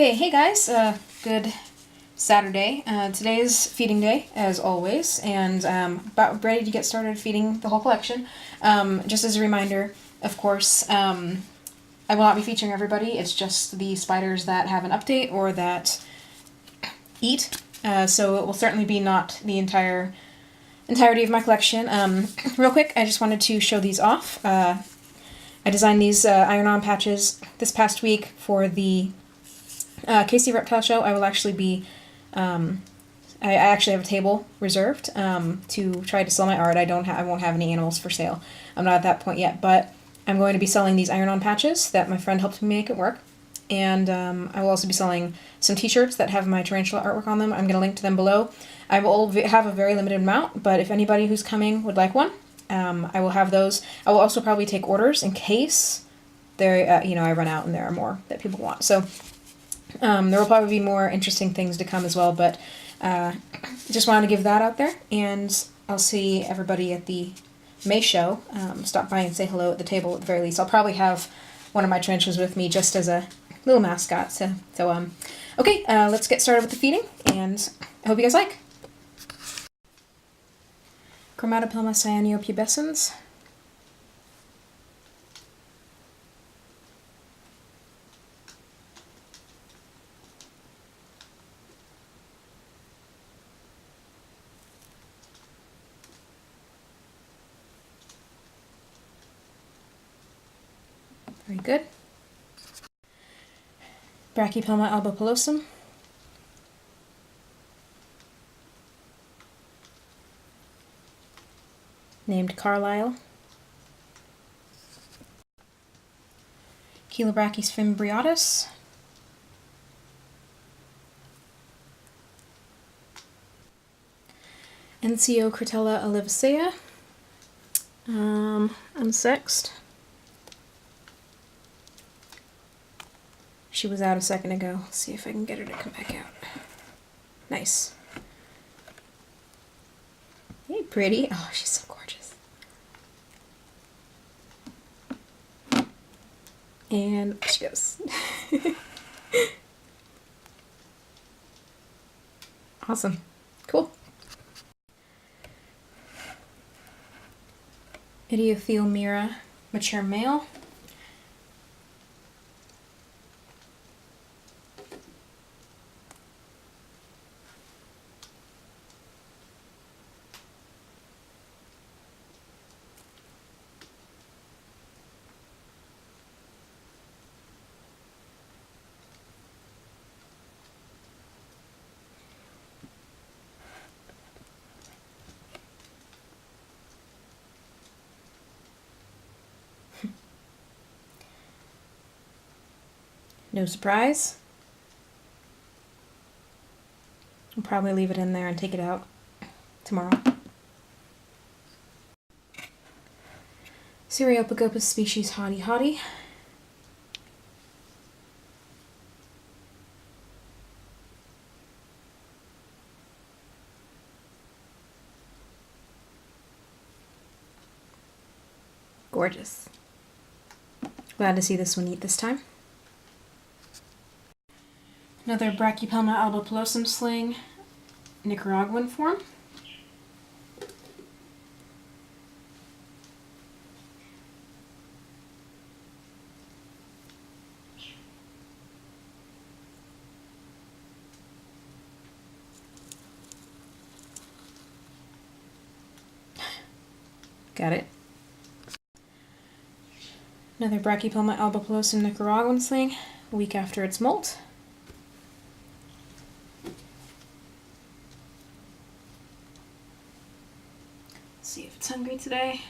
Okay, hey guys, good Saturday. Today's feeding day, as always, and about ready to get started feeding the whole collection. Just as a reminder, of course, I will not be featuring everybody. It's just the spiders that have an update or that eat. So it will certainly be not the entirety of my collection. Real quick, I just wanted to show these off. I designed these iron-on patches this past week for the KC Reptile Show. I will actually be, I actually have a table reserved to try to sell my art. I won't have any animals for sale. I'm not at that point yet, but I'm going to be selling these iron-on patches that my friend helped me make it work. And I will also be selling some t-shirts that have my tarantula artwork on them. I'm going to link to them below. I will have a very limited amount, but if anybody who's coming would like one, I will have those. I will also probably take orders in case there, I run out and there are more that people want. So there will probably be more interesting things to come as well, but just wanted to give that out there, and I'll see everybody at the May show. Stop by and say hello at the table at the very least. I'll probably have one of my tarantulas with me just as a little mascot. So okay, let's get started with the feeding, and I hope you guys like. Grammatopoelma cyanopubescens. Very good. Brachypelma albopilosum. Named Carlisle. Chelobrachys fimbriatus. Enciocratella olivacea. Unsexed. She was out a second ago. Let's see if I can get her to come back out. Nice. Hey, pretty. Oh, she's so gorgeous. And she goes. Awesome. Cool. Idiothele MIRA, mature male. No surprise. I'll probably leave it in there and take it out tomorrow. CYRIOCOSMUS species Hottie Hottie. Gorgeous. Glad to see this one eat this time. Another Brachypelma albopilosum sling, Nicaraguan form. Got it. Another Brachypelma albopilosum Nicaraguan sling, a week after its molt. See if it's hungry today.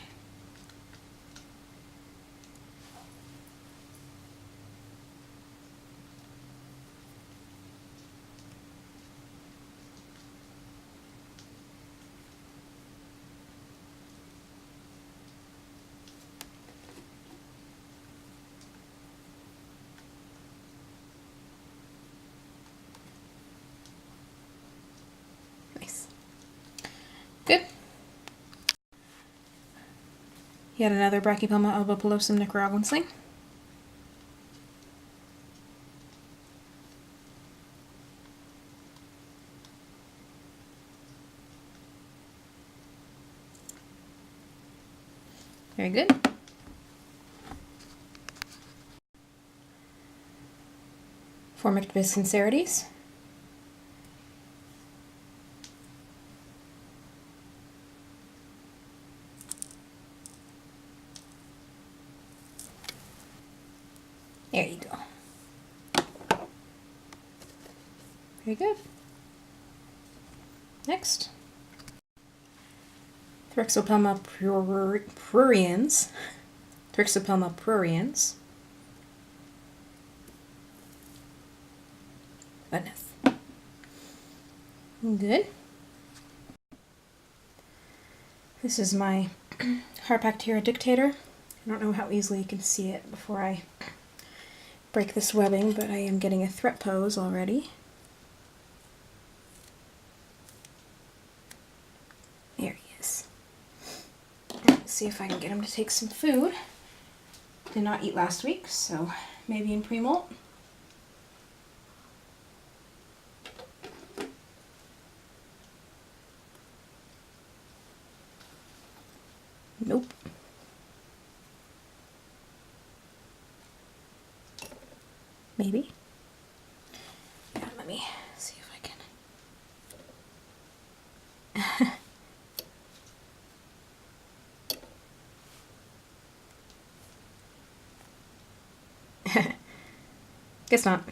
Nice. Good. Yet another Brachypelma albopilosum Nicaraguan sling. Very good. Formictibus sincerities. There you go. Very good. Next. Thrixopelma pruriens. Thrixopelma pruriens. Goodness. Good. This is my HARPACTIRA dictator. I don't know how easily you can see it before I break this webbing, but I am getting a threat pose already. There he is. Let's see if I can get him to take some food. Did not eat last week, so maybe in pre-molt. Nope. Maybe. Yeah, let me see if I can. Guess not.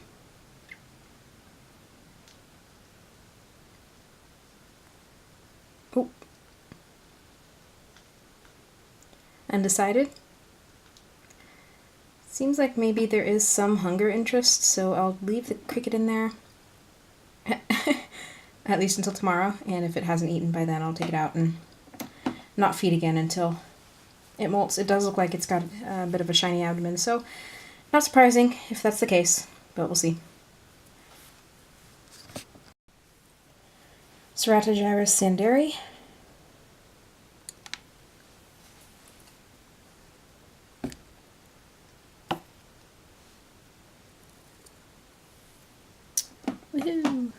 Oh. Undecided. Seems like maybe there is some hunger interest, so I'll leave the cricket in there at least until tomorrow, and if it hasn't eaten by then I'll take it out and not feed again until it molts. It does look like it's got a bit of a shiny abdomen, so not surprising if that's the case, but we'll see. Ceratogyrus sanderi. Woohoo!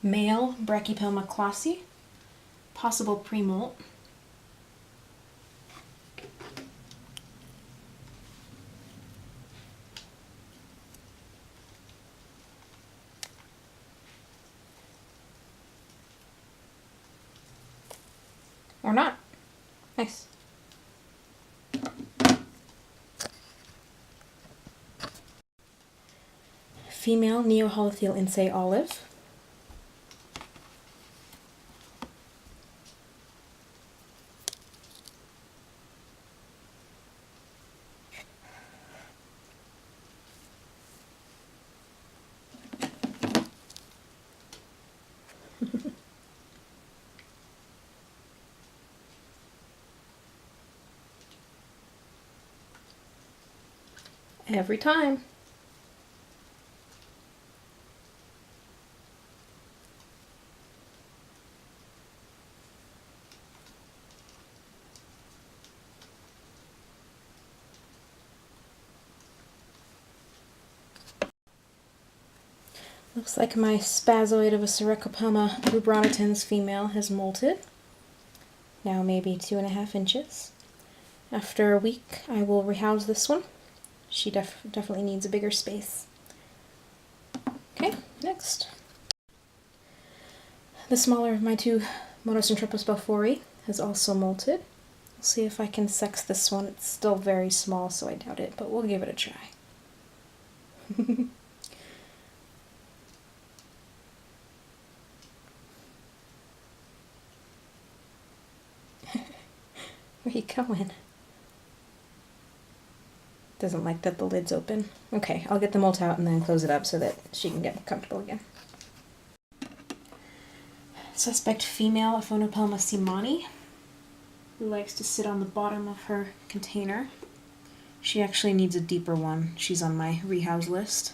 Male Brachypelma clausi, possible pre-molt. Or not. Nice. Female Neoholothele insae olive. Every time. Looks like my spazoid of a Cercopelma rubronitans female has molted. Now maybe 2.5 inches. After a week I will rehouse this one. She definitely needs a bigger space. Okay, next. The smaller of my two MONOCENTROPUS BALFOURI has also molted. We'll see if I can sex this one. It's still very small, so I doubt it, but we'll give it a try. Where you going? Doesn't like that the lid's open. Okay, I'll get the molt out and then close it up so that she can get comfortable again. Suspect female APHONOPELMA SEEMANNI, who likes to sit on the bottom of her container. She actually needs a deeper one. She's on my rehouse list.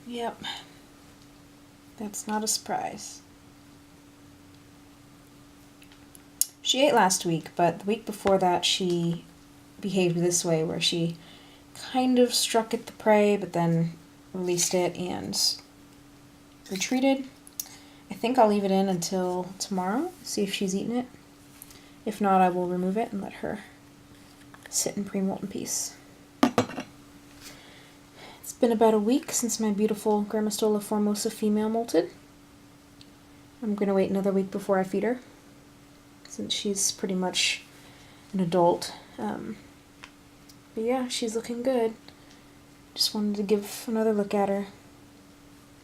Yep. That's not a surprise. She ate last week, but the week before that she behaved this way, where she kind of struck at the prey, but then released it, and retreated. I think I'll leave it in until tomorrow, see if she's eaten it. If not, I will remove it and let her sit in pre-molt in peace. It's been about a week since my beautiful Grammostola Formosa female molted. I'm going to wait another week before I feed her, since she's pretty much an adult. But yeah, she's looking good. Just wanted to give another look at her,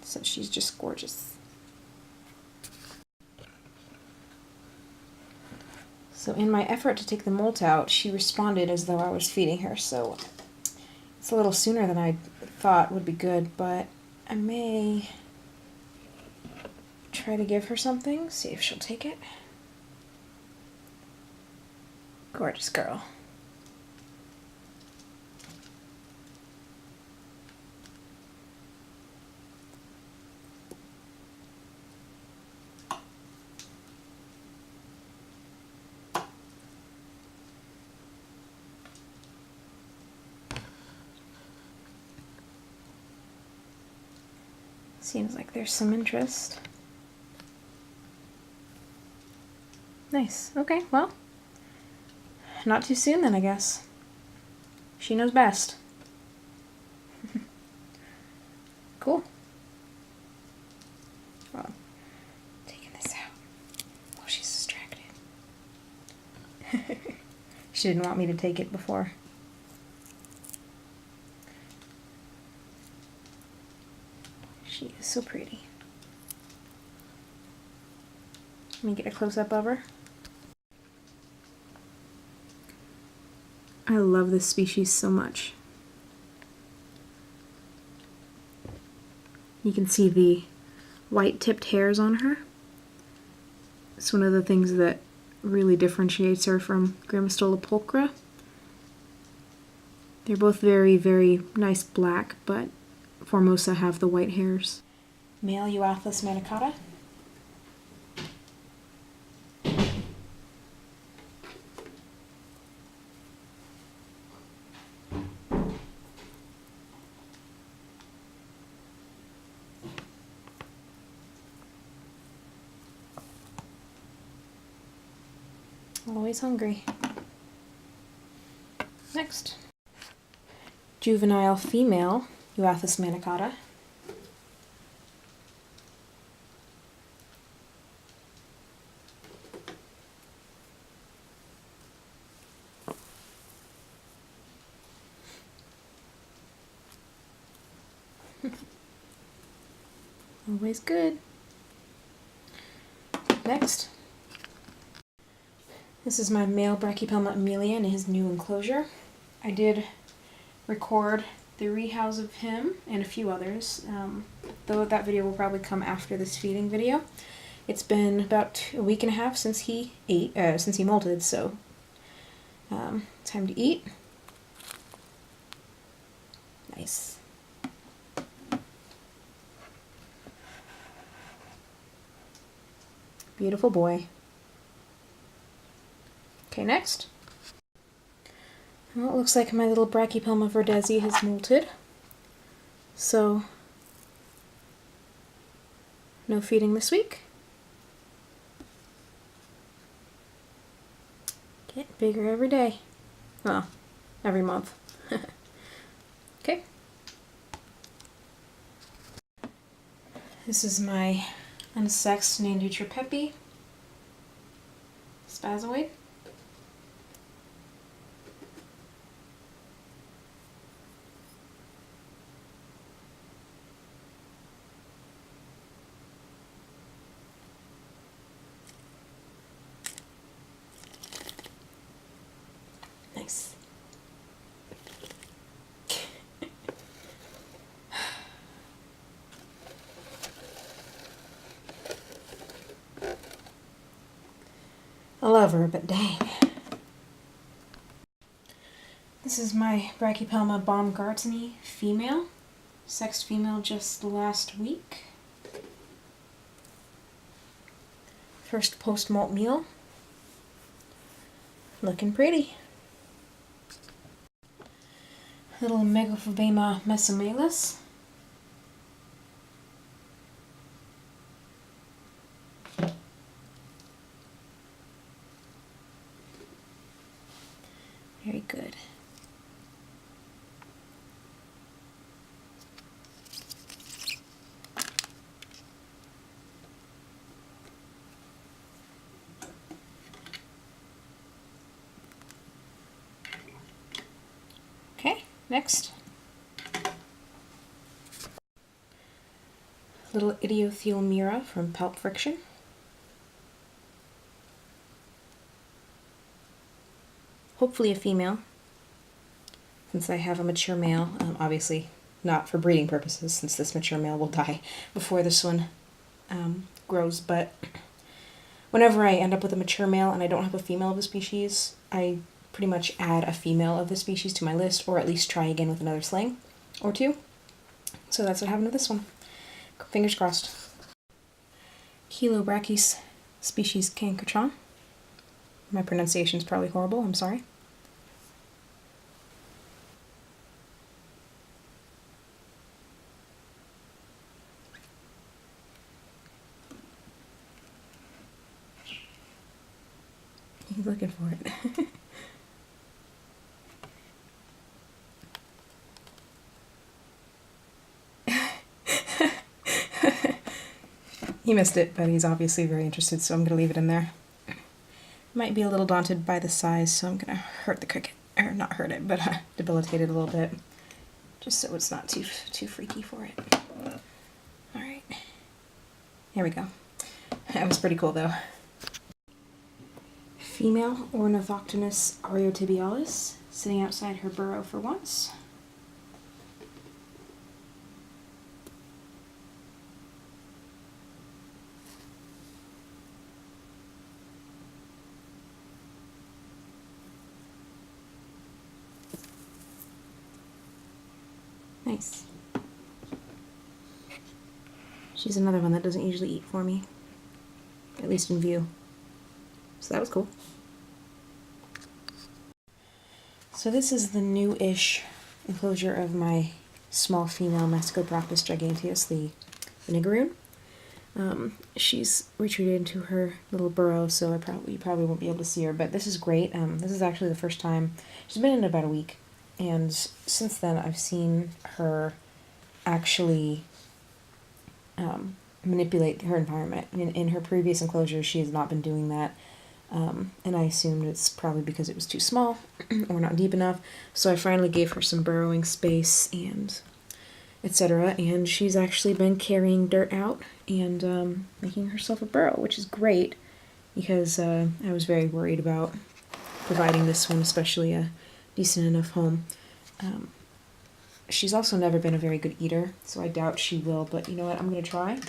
since she's just gorgeous. So in my effort to take the molt out, she responded as though I was feeding her, so it's a little sooner than I thought would be good, but I may try to give her something, see if she'll take it. Gorgeous girl. Seems like there's some interest. Nice. Okay, well, not too soon then, I guess. She knows best. Cool. Well, taking this out. Oh, she's distracted. She didn't want me to take it before. She is so pretty. Let me get a close-up of her. I love this species so much. You can see the white-tipped hairs on her. It's one of the things that really differentiates her from Grammostola pulchra. They're both very, very nice black, but Formosa have the white hairs. Male Euathlus manicata. Always hungry. Next. Juvenile female Euathlus manicata. Always good. Next. This is my male Brachypelma EMILIA in his new enclosure. I did record the rehouse of him and a few others, though that video will probably come after this feeding video. It's been about a week and a half since he ate, since he molted, so time to eat. Nice. Beautiful boy. Okay, next. Well, it looks like my little Brachypelma verdezi has molted. So, no feeding this week. Get bigger every day. Well, every month. Okay. This is my unsexed NHANDU TRIPEPII spazoid. Nice. I love her, but dang. This is my Brachypelma baumgarteni female. Sexed female just last week. First post-molt meal. Looking pretty. Little Megaphobema mesomalis. Very good. Okay, next. Little idiothele MIRA from Pulp Friction. Hopefully a female, since I have a mature male. Obviously not for breeding purposes, since this mature male will die before this one grows, but whenever I end up with a mature male and I don't have a female of the species, I pretty much add a female of the species to my list, or at least try again with another slang or two. So that's what happened with this one. Fingers crossed. Chilobrachys species Cancratron. My pronunciation is probably horrible, I'm sorry. He's looking for it. He missed it, but he's obviously very interested, so I'm going to leave it in there. Might be a little daunted by the size, so I'm going to hurt the cricket. Or not hurt it, but debilitate it a little bit. Just so it's not too freaky for it. Alright. Here we go. That was pretty cool, though. Female Ornithoctonus AUREOTIBIALIS, sitting outside her burrow for once. Nice. She's another one that doesn't usually eat for me, at least in view. So that was cool. So this is the new-ish enclosure of my small female Mastigoproctus giganteus, the Nigaroon. She's retreated into her little burrow, so you probably won't be able to see her, but this is great. This is actually the first time. She's been in about a week, and since then I've seen her actually manipulate her environment. In her previous enclosure, she has not been doing that, and I assumed it's probably because it was too small or not deep enough, so I finally gave her some burrowing space and etc., and she's actually been carrying dirt out and making herself a burrow, which is great, because I was very worried about providing this one, especially a decent enough home. She's also never been a very good eater, so I doubt she will, but you know what, I'm going to try.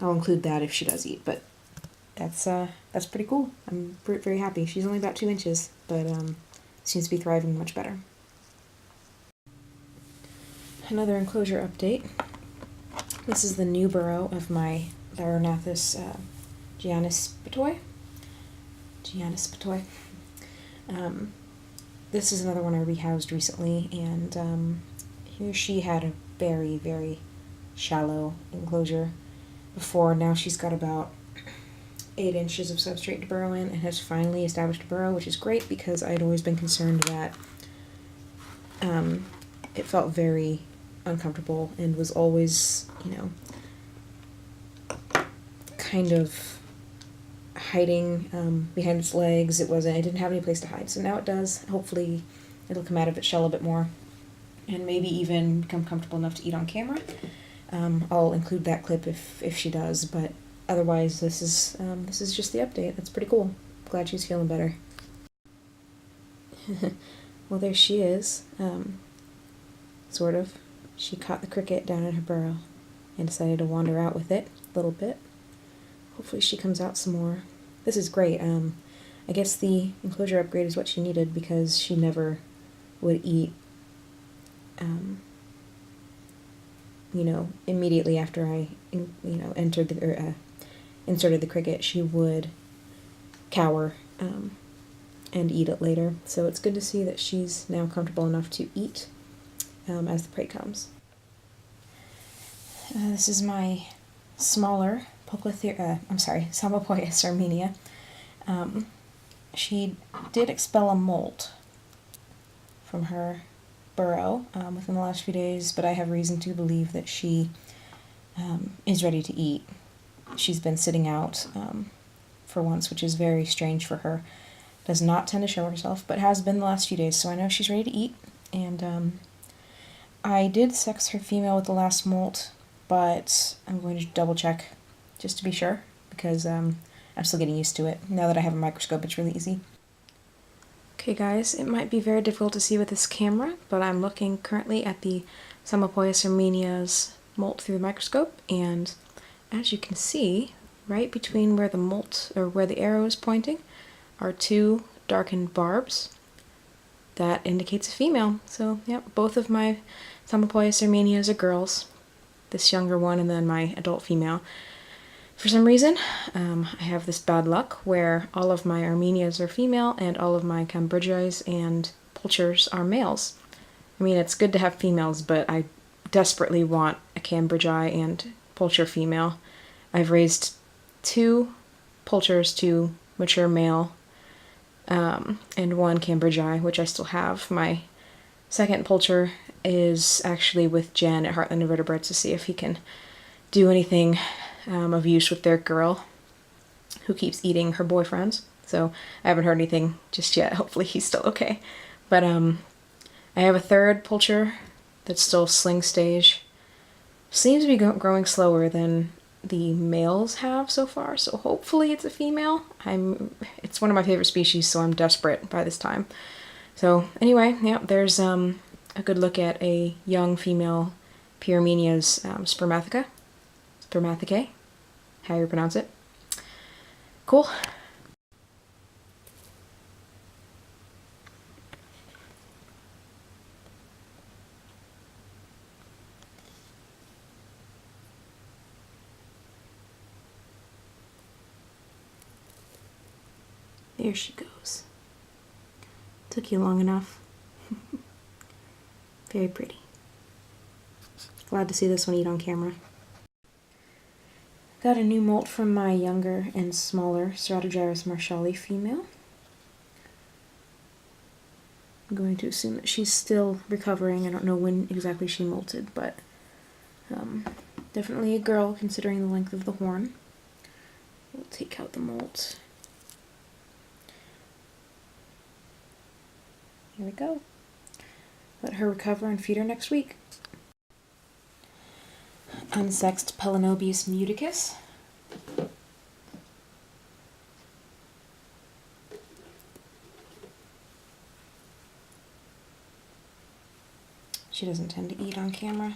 I'll include that if she does eat, but that's pretty cool. I'm very happy. She's only about 2 inches, but seems to be thriving much better. Another enclosure update. This is the new burrow of my Larornathus giannispatoi. This is another one I rehoused recently, and here she had a very, very shallow enclosure before. Now she's got about 8 inches of substrate to burrow in and has finally established a burrow, which is great because I'd always been concerned that it felt very uncomfortable and was always, you know, kind of hiding behind its legs. It didn't have any place to hide, so now it does. Hopefully it'll come out of its shell a bit more and maybe even become comfortable enough to eat on camera. I'll include that clip if she does, but otherwise this is just the update. That's pretty cool. Glad she's feeling better. Well, there she is. Sort of. She caught the cricket down in her burrow and decided to wander out with it a little bit. Hopefully she comes out some more. This is great. I guess the enclosure upgrade is what she needed because she never would eat, you know, immediately after I, you know, inserted the cricket. She would cower and eat it later. So it's good to see that she's now comfortable enough to eat as the prey comes. This is my smaller SALMOPOEUS armenia. she did expel a molt from her burrow within the last few days, but I have reason to believe that she is ready to eat. She's been sitting out for once, which is very strange for her. Does not tend to show herself, but has been the last few days, so I know she's ready to eat. And I did sex her female with the last molt, but I'm going to double check just to be sure, because I'm still getting used to it. Now that I have a microscope, it's really easy. Okay guys, it might be very difficult to see with this camera, but I'm looking currently at the PSALMOPOEUS armenia's molt through the microscope, and as you can see, right between where the molt, or where the arrow is pointing, are two darkened barbs. That indicates a female. So, yep, both of my PSALMOPOEUS armenias are girls. This younger one and then my adult female. For some reason, I have this bad luck where all of my armenias are female and all of my cambridges and pulchers are males. I mean, it's good to have females, but I desperately want a cambridgei and pulcher female. I've raised 2 pulchers to mature male, and 1 cambridgei, which I still have. My second pulcher is actually with Jen at Heartland Invertebrates to see if he can do anything of use with their girl who keeps eating her boyfriends. So I haven't heard anything just yet. Hopefully he's still okay. But I have a third pulcher that's still sling stage. Seems to be growing slower than the males have so far, so hopefully it's a female. It's one of my favorite species, so I'm desperate by this time. So anyway, yeah, there's a good look at a young female P. armenia's spermathicae, how you pronounce it. Cool. There she goes. Took you long enough. Very pretty. Glad to see this one eat on camera. Got a new molt from my younger and smaller Stratogyrus marshalli female. I'm going to assume that she's still recovering. I don't know when exactly she molted, but definitely a girl considering the length of the horn. We'll take out the molt. Here we go. Let her recover and feed her next week. Unsexed Pelinobius muticus. She doesn't tend to eat on camera.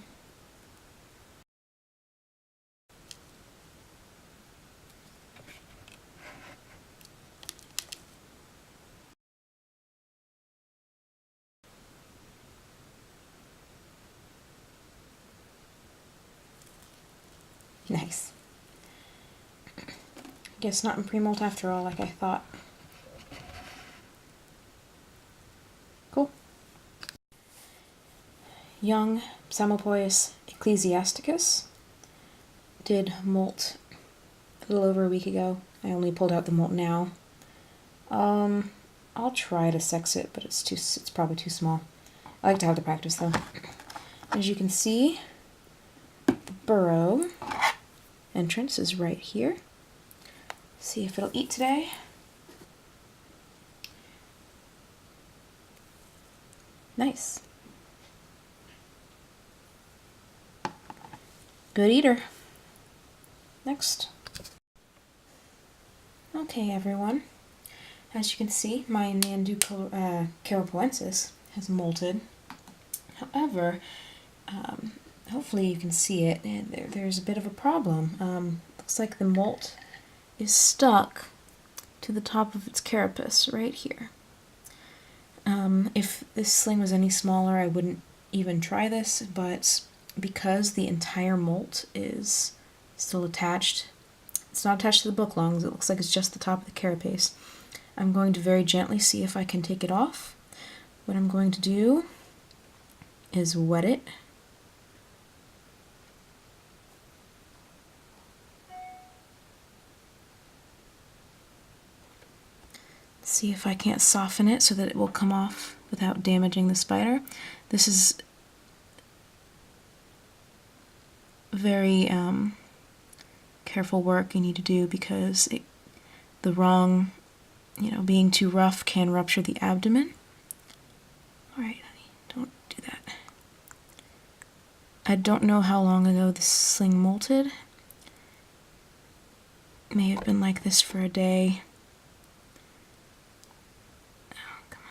Nice. Guess not in pre-molt after all, like I thought. Cool. Young PSALMOPOEUS ecclesiasticus did molt a little over a week ago. I only pulled out the molt now. I'll try to sex it, but it's probably too small. I like to have the practice though. As you can see, the burrow entrance is right here. See if it'll eat today. Nice. Good eater. Next. Okay, everyone. As you can see, my NHANDU caripoensis has molted. However, hopefully you can see it. There's a bit of a problem. Looks like the molt is stuck to the top of its carapace right here. If this sling was any smaller, I wouldn't even try this, but because the entire molt is still attached, it's not attached to the book lungs, it looks like it's just the top of the carapace. I'm going to very gently see if I can take it off. What I'm going to do is wet it. See if I can't soften it so that it will come off without damaging the spider. This is very careful work you need to do because the wrong, being too rough can rupture the abdomen. Alright, honey, don't do that. I don't know how long ago this sling molted. It may have been like this for a day. Oh, come on.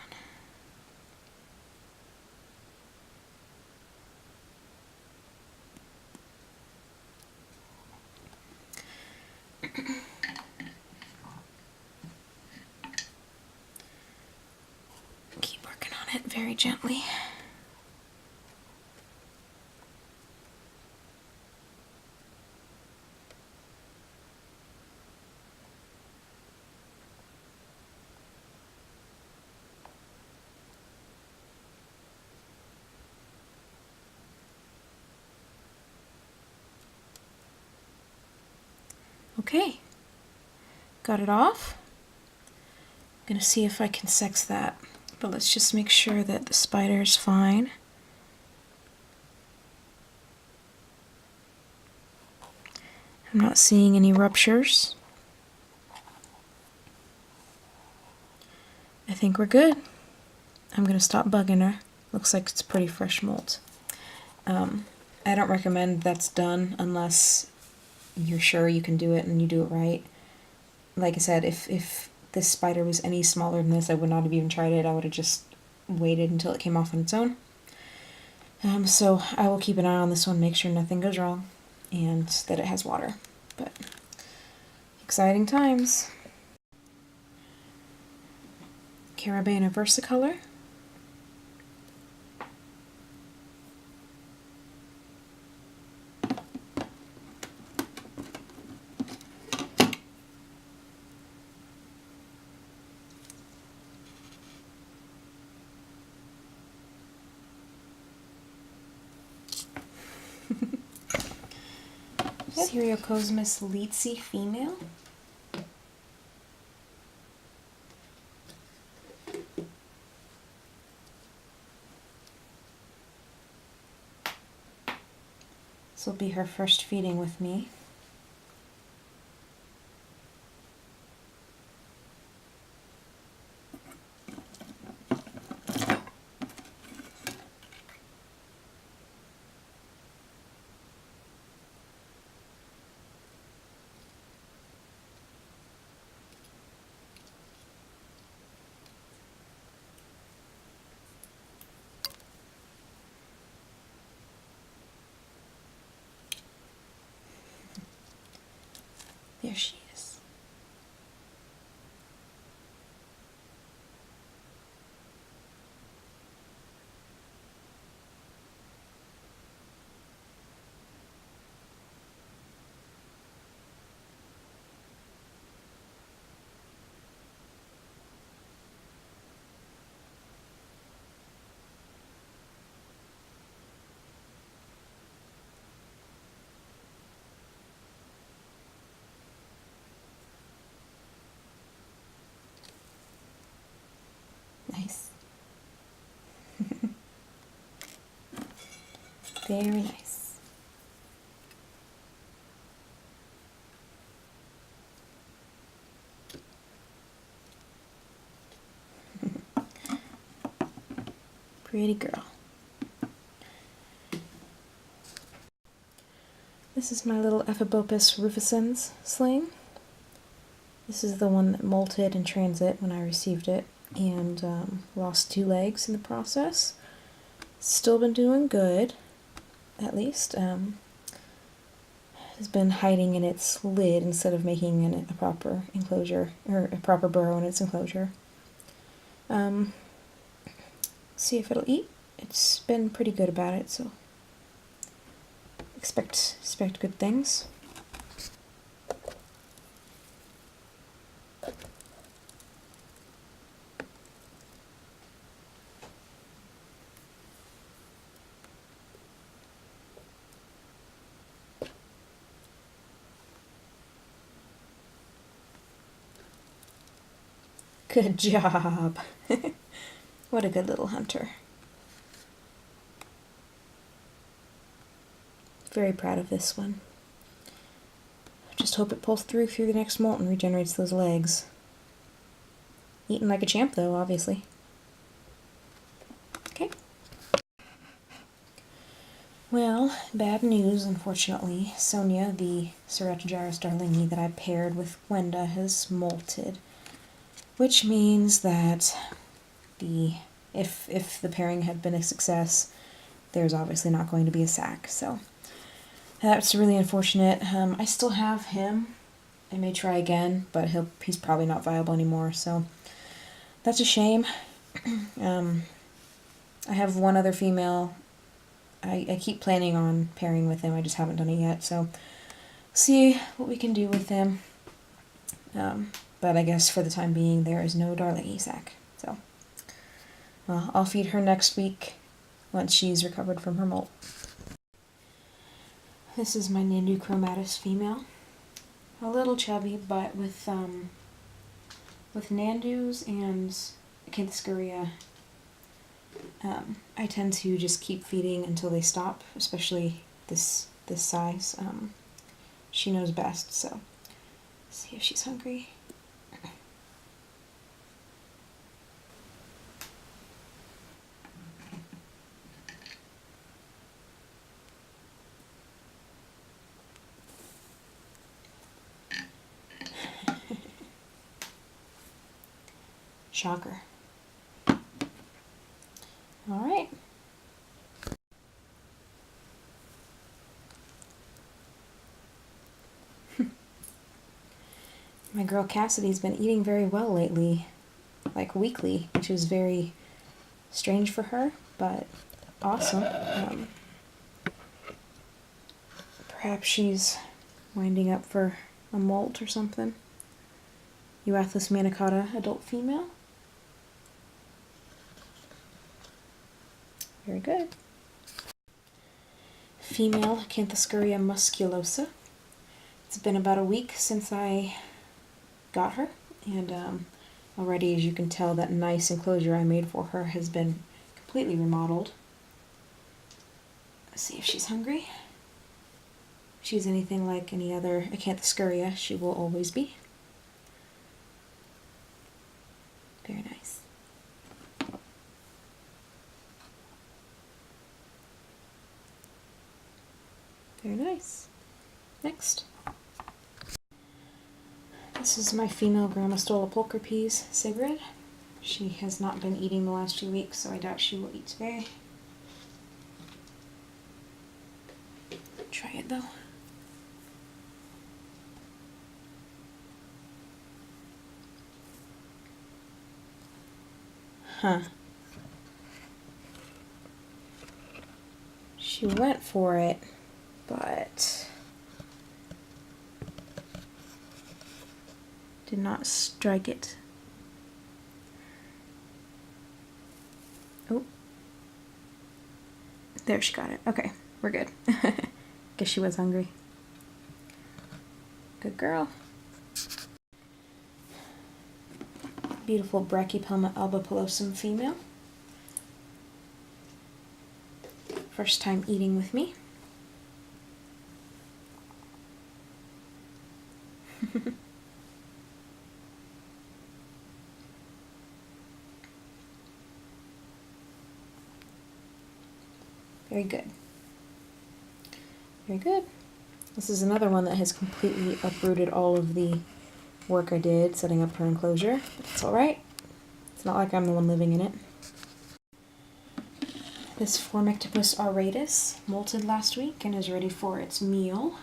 Keep working on it very gently. Okay, got it off. I'm gonna see if I can sex that, but let's just make sure that the spider is fine. I'm not seeing any ruptures. I think we're good. I'm gonna stop bugging her. Looks like it's pretty fresh molt. I don't recommend that's done unless you're sure you can do it and you do it right. Like I said, if this spider was any smaller than this, I would not have even tried it. I would have just waited until it came off on its own. So I will keep an eye on this one, make sure nothing goes wrong, and that it has water. But exciting times. CARIBENA VERSICOLOR. SEEMANNI Litsi female. This will be her first feeding with me. There she is. Nice. Very nice. Pretty girl. This is my little Ephebopus rufescens sling. This is the one that molted in transit when I received it and lost 2 legs in the process. Still been doing good, at least. Has been hiding in its lid instead of making in a proper enclosure, or a proper burrow in its enclosure. See if it'll eat. It's been pretty good about it, so expect good things. Good job. What a good little hunter. Very proud of this one. Just hope it pulls through the next molt and regenerates those legs. Eating like a champ though, obviously. Okay. Well, bad news, unfortunately. Sonia, the Ceratogyra starlingi that I paired with Gwenda, has molted. Which means that if the pairing had been a success, there's obviously not going to be a sac, so that's really unfortunate. I still have him. I may try again, but he's probably not viable anymore, so that's a shame. I have one other female. I keep planning on pairing with him, I just haven't done it yet, so see what we can do with him. But I guess for the time being, there is no darlingi sac, so I'll feed her next week once she's recovered from her molt. This is my NHANDU chromatus female. A little chubby, but with NHANDUs and Acanthoscurria, I tend to just keep feeding until they stop, especially this size. She knows best, so let's see if she's hungry. Shocker. All right. My girl Cassidy's been eating very well lately, like weekly, which is very strange for her, but awesome. Perhaps she's winding up for a molt or something. Euathlus manicata, adult female. Very good. Female Acanthoscurria musculosa. It's been about a week since I got her, and already, as you can tell, that nice enclosure I made for her has been completely remodeled. Let's see if she's hungry. If she's anything like any other Acanthoscurria, she will always be. Very nice. Very nice. Next. This is my female Grammostola pulchripes Sigrid. She has not been eating the last few weeks, so I doubt she will eat today. Try it though. Huh. She went for it, but did not strike it. Oh. There, she got it. Okay, we're good. Guess she was hungry. Good girl. Beautiful Brachypelma alba pilosum female. First time eating with me. Very good. Very good. This is another one that has completely uprooted all of the work I did setting up her enclosure. It's alright. It's not like I'm the one living in it. This Formictopus auratus molted last week and is ready for its meal.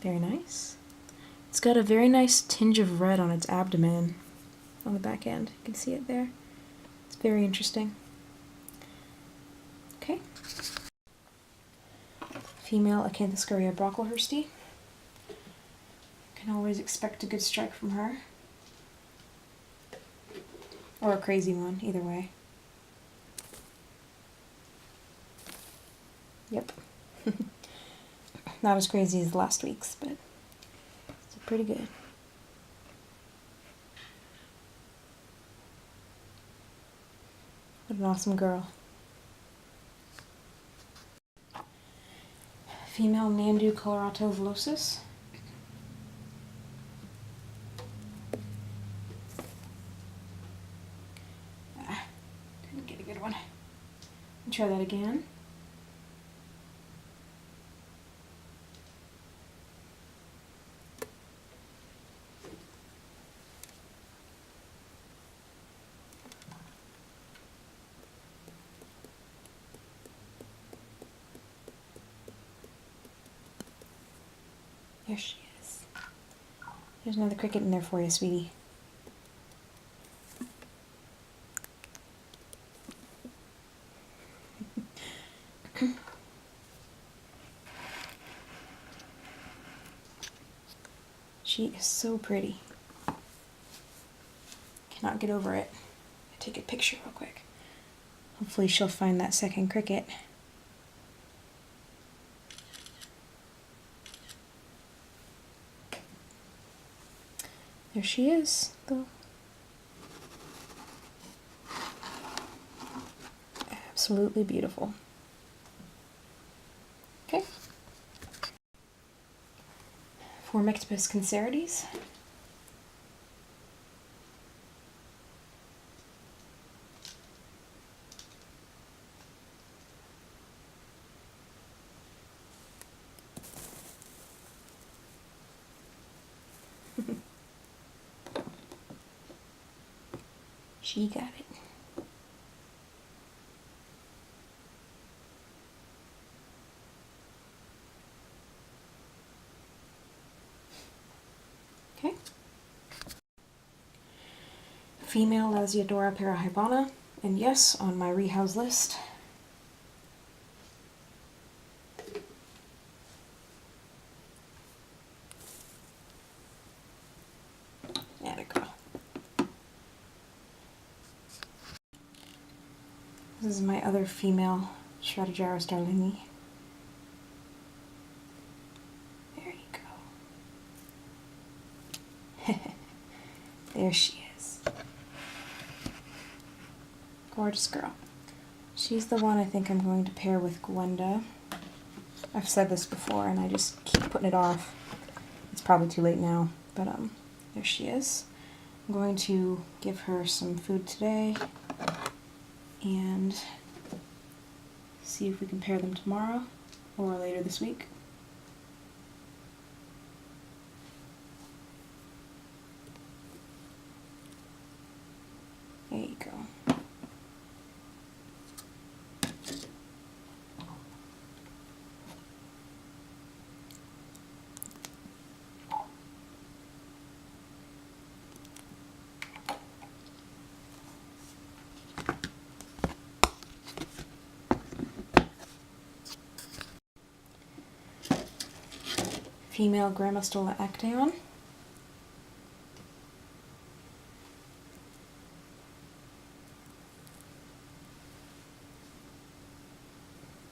Very nice. It's got a very nice tinge of red on its abdomen, on the back end. You can see it there. It's very interesting. Okay. Female Acanthoscurria brocklehursti. Can always expect a good strike from her. Or a crazy one, either way. Yep. Not as crazy as last week's, but it's pretty good. What an awesome girl. Female NHANDU colorato velocis. Didn't get a good one. Try that again. There she is. There's another cricket in there for you, sweetie. She is so pretty. Cannot get over it. I'll take a picture real quick. Hopefully she'll find that second cricket. There she is, though. Absolutely beautiful. Okay. Formictopus cancerides. She got it. Okay. Female Lasiodora parahypana, and yes, on my rehouse list. There we go. This is my other female Stratogyra starlingi. There you go. There she is. Gorgeous girl. She's the one I think I'm going to pair with Gwenda. I've said this before and I just keep putting it off. It's probably too late now, but there she is. I'm going to give her some food today and see if we can pair them tomorrow or later this week. There you go. Female Grammostola actaeon.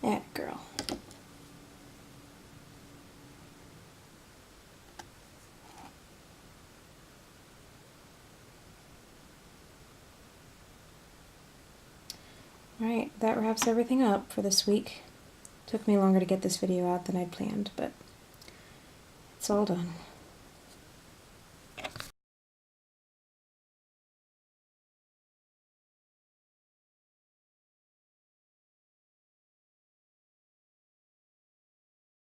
That girl. Alright, that wraps everything up for this week. Took me longer to get this video out than I'd planned, but it's all done.